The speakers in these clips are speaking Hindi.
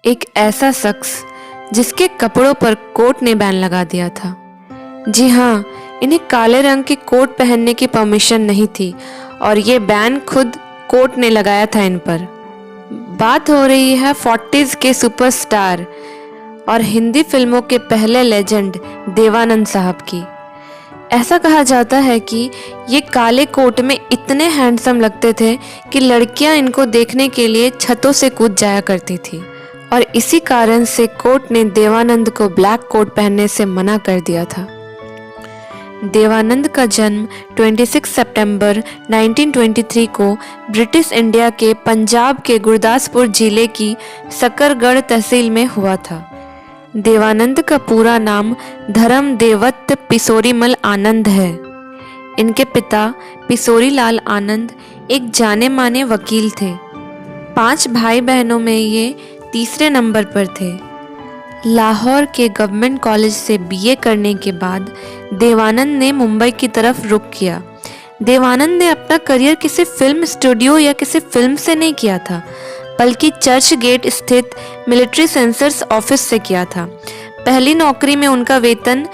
एक ऐसा शख्स जिसके कपड़ों पर कोर्ट ने बैन लगा दिया था। जी हाँ, इन्हें काले रंग के कोट पहनने की परमिशन नहीं थी और ये बैन खुद कोर्ट ने लगाया था इन पर। बात हो रही है 40s के सुपरस्टार और हिंदी फिल्मों के पहले लेजेंड देवानंद साहब की। ऐसा कहा जाता है कि ये काले कोट में इतने हैंडसम लगते थे कि लड़कियां इनको देखने के लिए छतों से कूद जाया करती थी और इसी कारण से कोर्ट ने देवानंद को ब्लैक कोट पहनने से मना कर दिया था। देवानंद का जन्म 26 सितंबर 1923 को ब्रिटिश इंडिया के पंजाब के गुरदासपुर जिले की सकरगढ़ तहसील में हुआ था। देवानंद का पूरा नाम धर्मदेवत्त पिसोरीमल आनंद है। इनके पिता पिसोरी लाल आनंद एक जाने माने वकील थे। 5 भाई बहनों में ये तीसरे नंबर पर थे। लाहौर के गवर्नमेंट कॉलेज से बीए करने के बाद देवानंद ने मुंबई की तरफ रुख किया। देवानंद ने अपना करियर किसी फिल्म स्टूडियो या किसी फिल्म से नहीं किया था, बल्कि चर्च गेट स्थित मिलिट्री सेंसर्स ऑफिस से किया था। पहली नौकरी में उनका वेतन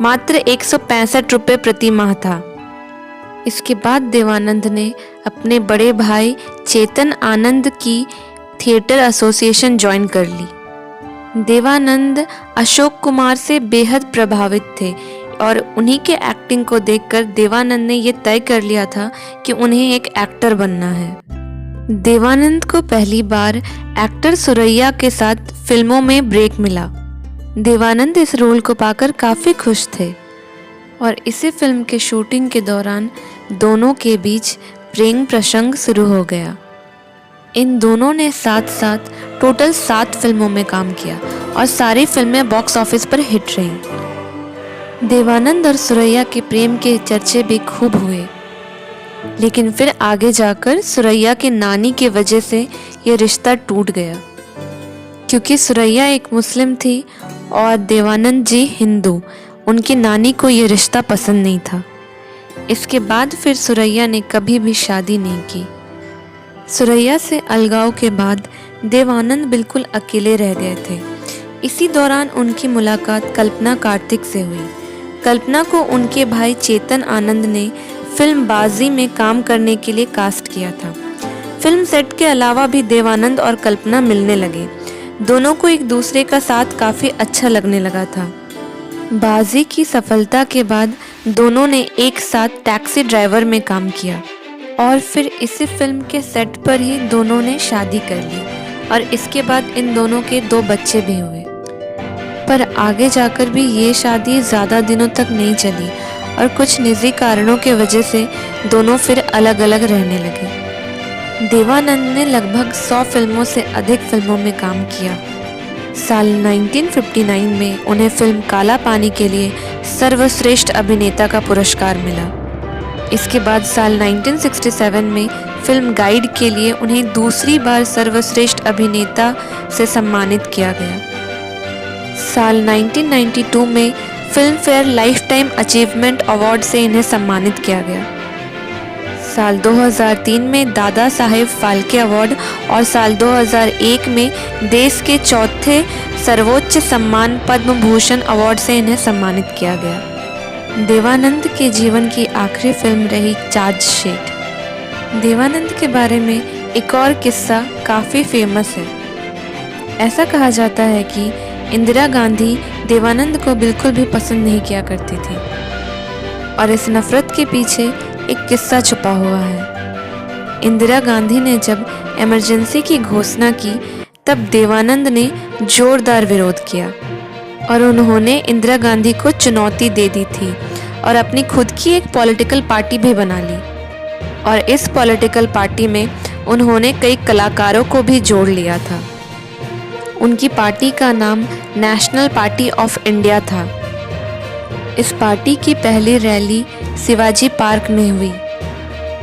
मात्र 165 रुपये प्रति माह था। इसके बाद देवानंद ने अपने बड़े भाई चेतन आनंद की थिएटर एसोसिएशन ज्वाइन कर ली। देवानंद अशोक कुमार से बेहद प्रभावित थे और उन्हीं के एक्टिंग को देखकर देवानंद ने यह तय कर लिया था कि उन्हें एक एक्टर बनना है। देवानंद को पहली बार एक्टर सुरैया के साथ फिल्मों में ब्रेक मिला। देवानंद इस रोल को पाकर काफ़ी खुश थे और इसी फिल्म के शूटिंग के दौरान दोनों के बीच प्रेम प्रसंग शुरू हो गया। इन दोनों ने साथ साथ टोटल 7 फिल्मों में काम किया और सारी फिल्में बॉक्स ऑफिस पर हिट रहीं। देवानंद और सुरैया के प्रेम के चर्चे भी खूब हुए, लेकिन फिर आगे जाकर सुरैया की नानी की वजह से ये रिश्ता टूट गया, क्योंकि सुरैया एक मुस्लिम थी और देवानंद जी हिंदू। उनकी नानी को ये रिश्ता पसंद नहीं था। इसके बाद फिर सुरैया ने कभी भी शादी नहीं की। सुरैया से अलगाव के बाद देवानंद बिल्कुल अकेले रह गए थे। इसी दौरान उनकी मुलाकात कल्पना कार्तिक से हुई। कल्पना को उनके भाई चेतन आनंद ने फिल्म बाजी में काम करने के लिए कास्ट किया था। फिल्म सेट के अलावा भी देवानंद और कल्पना मिलने लगे। दोनों को एक दूसरे का साथ काफ़ी अच्छा लगने लगा था। बाजी की सफलता के बाद दोनों ने एक साथ टैक्सी ड्राइवर में काम किया और फिर इसी फिल्म के सेट पर ही दोनों ने शादी कर ली और इसके बाद इन दोनों के 2 बच्चे भी हुए। पर आगे जाकर भी ये शादी ज़्यादा दिनों तक नहीं चली और कुछ निजी कारणों के वजह से दोनों फिर अलग अलग रहने लगे। देवानंद ने लगभग 100 फिल्मों से अधिक फिल्मों में काम किया। साल 1959 में उन्हें फिल्म काला पानी के लिए सर्वश्रेष्ठ अभिनेता का पुरस्कार मिला। इसके बाद साल 1967 में फिल्म गाइड के लिए उन्हें दूसरी बार सर्वश्रेष्ठ अभिनेता से सम्मानित किया गया। साल 1992 में film fair life time achievement award से इन्हें सम्मानित किया गया। साल 2003 में दादा साहेब फाल्के अवार्ड और साल 2001 में देश के चौथे सर्वोच्च सम्मान पद्म भूषण अवार्ड से इन्हें सम्मानित किया गया। देवानंद के जीवन की आखिरी फिल्म रही चार्जशीट। देवानंद के बारे में एक और किस्सा काफ़ी फेमस है। ऐसा कहा जाता है कि इंदिरा गांधी देवानंद को बिल्कुल भी पसंद नहीं किया करती थी और इस नफरत के पीछे एक किस्सा छुपा हुआ है। इंदिरा गांधी ने जब इमरजेंसी की घोषणा की तब देवानंद ने जोरदार विरोध किया और उन्होंने इंदिरा गांधी को चुनौती दे दी थी और अपनी खुद की एक पॉलिटिकल पार्टी भी बना ली और इस पॉलिटिकल पार्टी में उन्होंने कई कलाकारों को भी जोड़ लिया था। उनकी पार्टी का नाम नेशनल पार्टी ऑफ इंडिया था। इस पार्टी की पहली रैली शिवाजी पार्क में हुई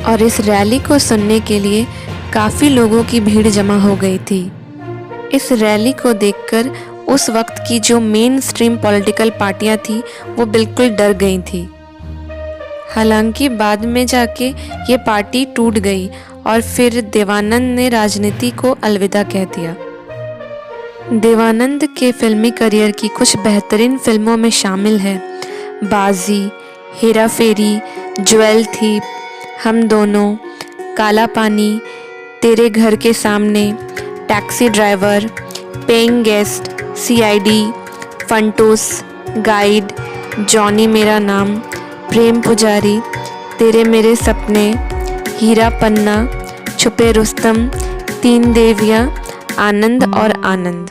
और इस रैली को सुनने के लिए काफ़ी लोगों की भीड़ जमा हो गई थी। इस रैली को देखकर उस वक्त की जो मेन स्ट्रीम पॉलिटिकल पार्टियां थी वो बिल्कुल डर गई थी। हालांकि बाद में जाके ये पार्टी टूट गई और फिर देवानंद ने राजनीति को अलविदा कह दिया। देवानंद के फिल्मी करियर की कुछ बेहतरीन फिल्मों में शामिल है बाजी, हेरा फेरी, ज्वेल थीप, हम दोनों, काला पानी, तेरे Ghar Ke Samne, taxi driver, paying guest, CID, Funtoosh, guide, Johnny Mera Naam, प्रेम पुजारी, तेरे मेरे सपने, हीरा पन्ना, छुपे रुस्तम, तीन देवियाँ, आनंद और आनंद।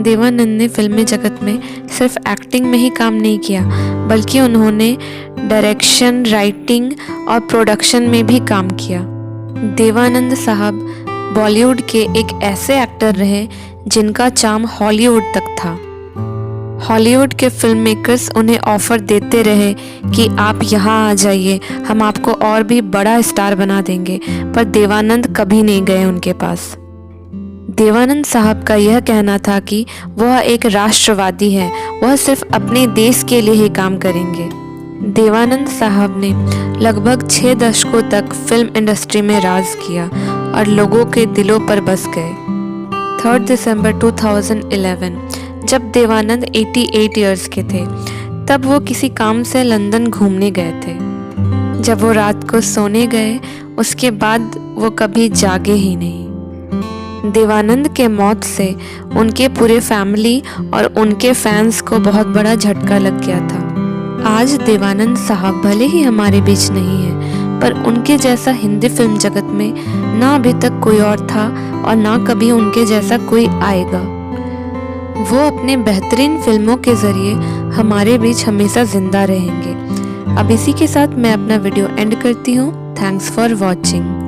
देवानंद ने फिल्मी जगत में सिर्फ एक्टिंग में ही काम नहीं किया, बल्कि उन्होंने डायरेक्शन, राइटिंग और प्रोडक्शन में भी काम किया। देवानंद साहब बॉलीवुड के एक ऐसे एक्टर रहे जिनका चार्म हॉलीवुड तक था। हॉलीवुड के फिल्म मेकर्स उन्हें ऑफर देते रहे कि आप यहाँ आ जाइए, हम आपको और भी बड़ा स्टार बना देंगे, पर देवानंद कभी नहीं गए उनके पास। देवानंद साहब का यह कहना था कि वह एक राष्ट्रवादी है, वह सिर्फ अपने देश के लिए ही काम करेंगे। देवानंद साहब ने लगभग 6 दशकों तक फिल्म इंडस्ट्री में राज किया और लोगों के दिलों पर बस गए। 3 दिसंबर 2011 जब देवानंद 88 इयर्स के थे, तब वो किसी काम से लंदन घूमने गए थे। जब वो रात को सोने गए, उसके बाद वो कभी जागे ही नहीं। देवानंद के मौत से उनके पूरे फैमिली और उनके फैंस को बहुत बड़ा झटका लग गया था। आज देवानंद साहब भले ही हमारे बीच नहीं है, पर उनके जैसा हिंदी फिल्म जगत में ना अभी तक कोई और था और ना कभी उनके जैसा कोई आएगा। वो अपने बेहतरीन फिल्मों के जरिए हमारे बीच हमेशा जिंदा रहेंगे। अब इसी के साथ मैं अपना वीडियो एंड करती हूँ। Thanks for watching.